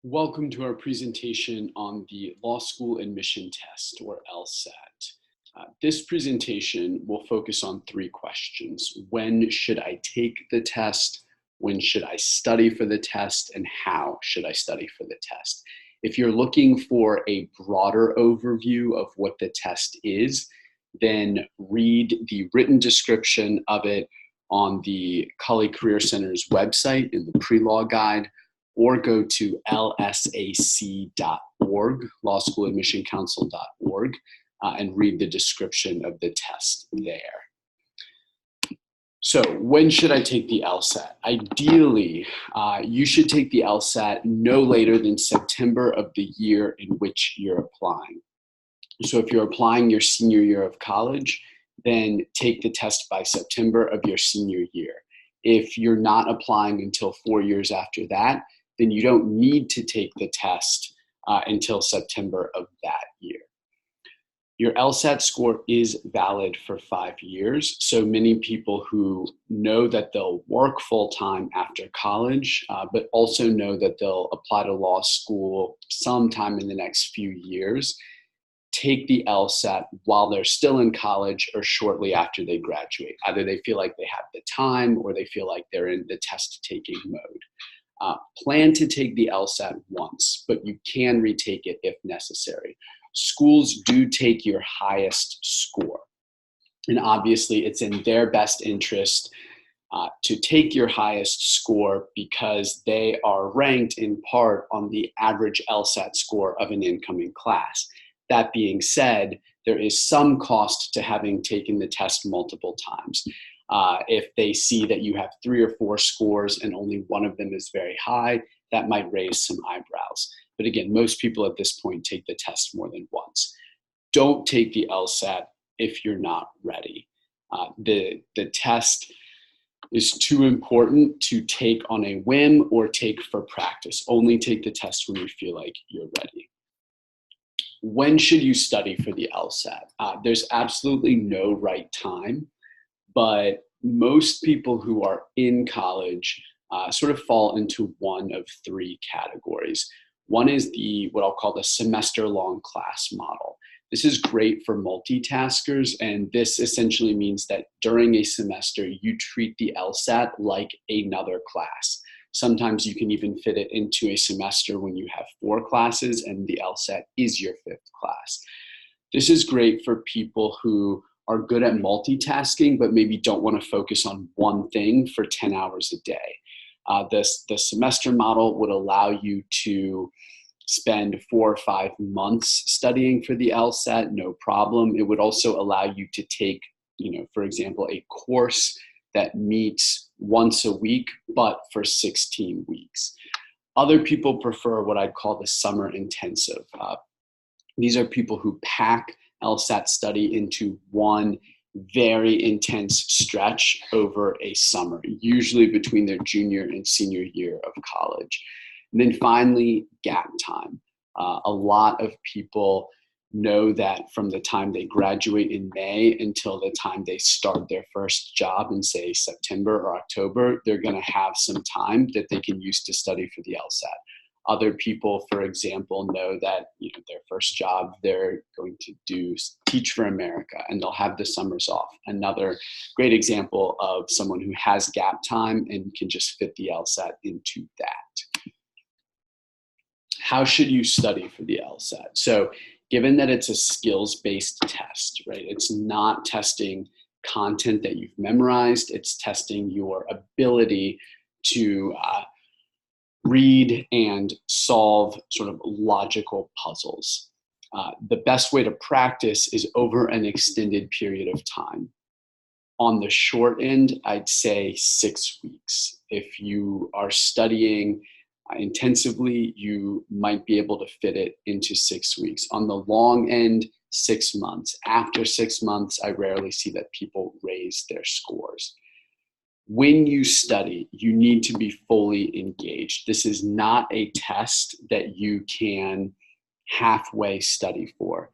Welcome to our presentation on the Law School Admission Test, or LSAT. This presentation will focus on three questions. When should I take the test? When should I study for the test? And how should I study for the test? If you're looking for a broader overview of what the test is, then read the written description of it on the College Career Center's website in the pre-law guide, or go to lsac.org, lawschooladmissioncouncil.org, and read the description of the test there. So when should I take the LSAT? Ideally, you should take the LSAT no later than September of the year in which you're applying. So if you're applying your senior year of college, then take the test by September of your senior year. If you're not applying until 4 years after that, then you don't need to take the test until September of that year. Your LSAT score is valid for 5 years. So many people who know that they'll work full-time after college, but also know that they'll apply to law school sometime in the next few years, take the LSAT while they're still in college or shortly after they graduate. Either they feel like they have the time or they feel like they're in the test-taking mode. Plan to take the LSAT once, but you can retake it if necessary. Schools do take your highest score. And obviously, it's in their best interest to take your highest score because they are ranked in part on the average LSAT score of an incoming class. That being said, there is some cost to having taken the test multiple times. If they see that you have 3 or 4 scores and only one of them is very high, that might raise some eyebrows. But again, most people at this point take the test more than once. Don't take the LSAT if you're not ready. The test is too important to take on a whim or take for practice. Only take the test when you feel like you're ready. When should you study for the LSAT? There's absolutely no right time. But most people who are in college sort of fall into one of 3 categories. One is what I'll call the semester-long class model. This is great for multitaskers, and this essentially means that during a semester, you treat the LSAT like another class. Sometimes you can even fit it into a semester when you have 4 classes, and the LSAT is your 5th class. This is great for people who are good at multitasking, but maybe don't want to focus on one thing for 10 hours a day. The semester model would allow you to spend 4 or 5 months studying for the LSAT, no problem. It would also allow you to take, for example, a course that meets once a week, but for 16 weeks. Other people prefer what I'd call the summer intensive. These are people who pack LSAT study into one very intense stretch over a summer, usually between their junior and senior year of college. And then finally, gap time. A lot of people know that from the time they graduate in May until the time they start their first job in, say, September or October, they're going to have some time that they can use to study for the LSAT. Other people, for example, know that their first job they're going to do Teach for America, and they'll have the summers off. Another great example of someone who has gap time and can just fit the LSAT into that. How should you study for the LSAT? So given that it's a skills-based test, right? It's not testing content that you've memorized. It's testing your ability to read and solve sort of logical puzzles. The best way to practice is over an extended period of time. On the short end, I'd say 6 weeks. If you are studying intensively, you might be able to fit it into 6 weeks. On the long end, 6 months. After 6 months, I rarely see that people raise their scores. When you study, you need to be fully engaged. This is not a test that you can halfway study for.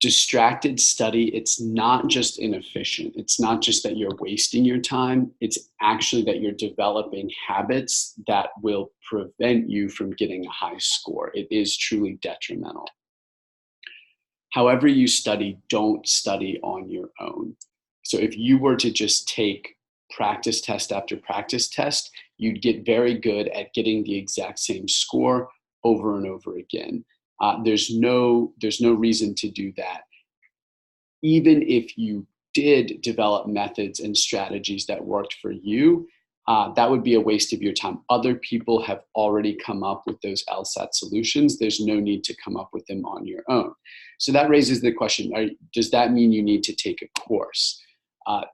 distracted study, it's not just inefficient. It's not just that you're wasting your time. It's actually that you're developing habits that will prevent you from getting a high score. It is truly detrimental. However you study, don't study on your own. So if you were to just take practice test after practice test, you'd get very good at getting the exact same score over and over again. There's no reason to do that. Even if you did develop methods and strategies that worked for you, that would be a waste of your time. Other people have already come up with those LSAT solutions. There's no need to come up with them on your own. So that raises the question, does that mean you need to take a course?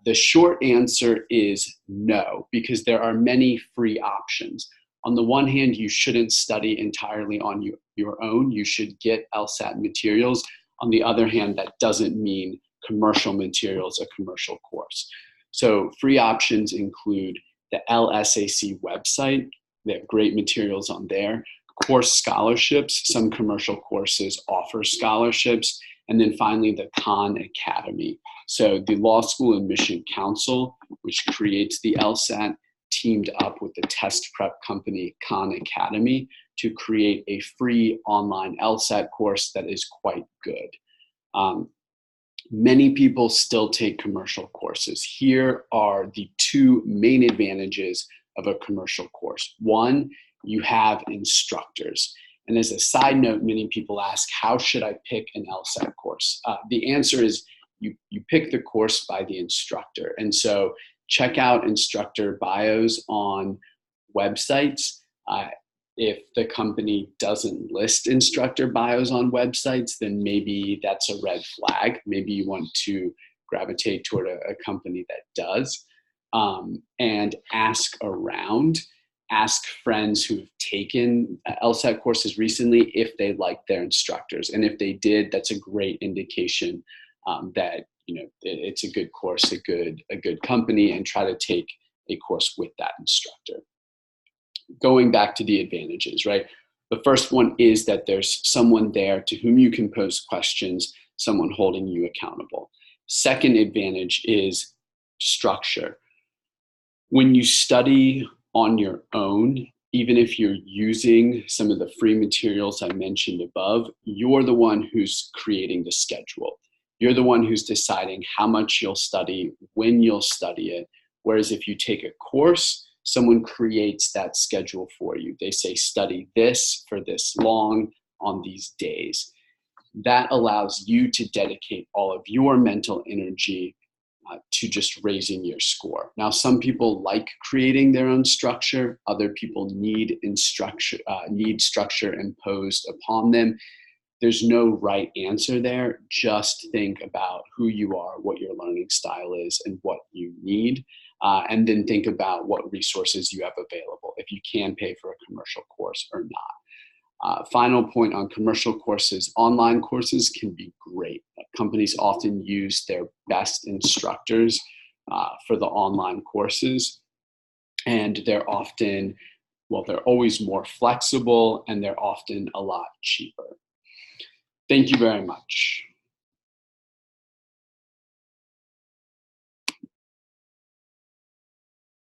The short answer is no, because there are many free options. On the one hand, you shouldn't study entirely on your own. You should get LSAT materials. On the other hand, that doesn't mean commercial materials, a commercial course. So free options include the LSAC website. They have great materials on there. Course scholarships. Some commercial courses offer scholarships. And then finally, the Khan Academy. So the Law School Admission Council, which creates the LSAT, teamed up with the test prep company Khan Academy to create a free online LSAT course that is quite good. Many people still take commercial courses. Here are the two main advantages of a commercial course. One, you have instructors. And as a side note, many people ask, how should I pick an LSAT course? The answer is you pick the course by the instructor. And so check out instructor bios on websites. If the company doesn't list instructor bios on websites, then maybe that's a red flag. Maybe you want to gravitate toward a company that does. And ask around. Ask friends who've taken LSAT courses recently if they like their instructors. And if they did, that's a great indication that it's a good course, a good company, and try to take a course with that instructor. Going back to the advantages, right? The first one is that there's someone there to whom you can pose questions, someone holding you accountable. Second advantage is structure. When you study on your own, even if you're using some of the free materials I mentioned above, you're the one who's creating the schedule. You're the one who's deciding how much you'll study, when you'll study it. Whereas if you take a course, someone creates that schedule for you. They say, study this for this long on these days. That allows you to dedicate all of your mental energy to just raising your score. Now, some people like creating their own structure. Other people need structure imposed upon them. There's no right answer there. Just think about who you are, what your learning style is, and what you need. And then think about what resources you have available, if you can pay for a commercial course or not. Final point on commercial courses, online courses can be great. Companies often use their best instructors for the online courses. And they're always more flexible, and they're often a lot cheaper. Thank you very much.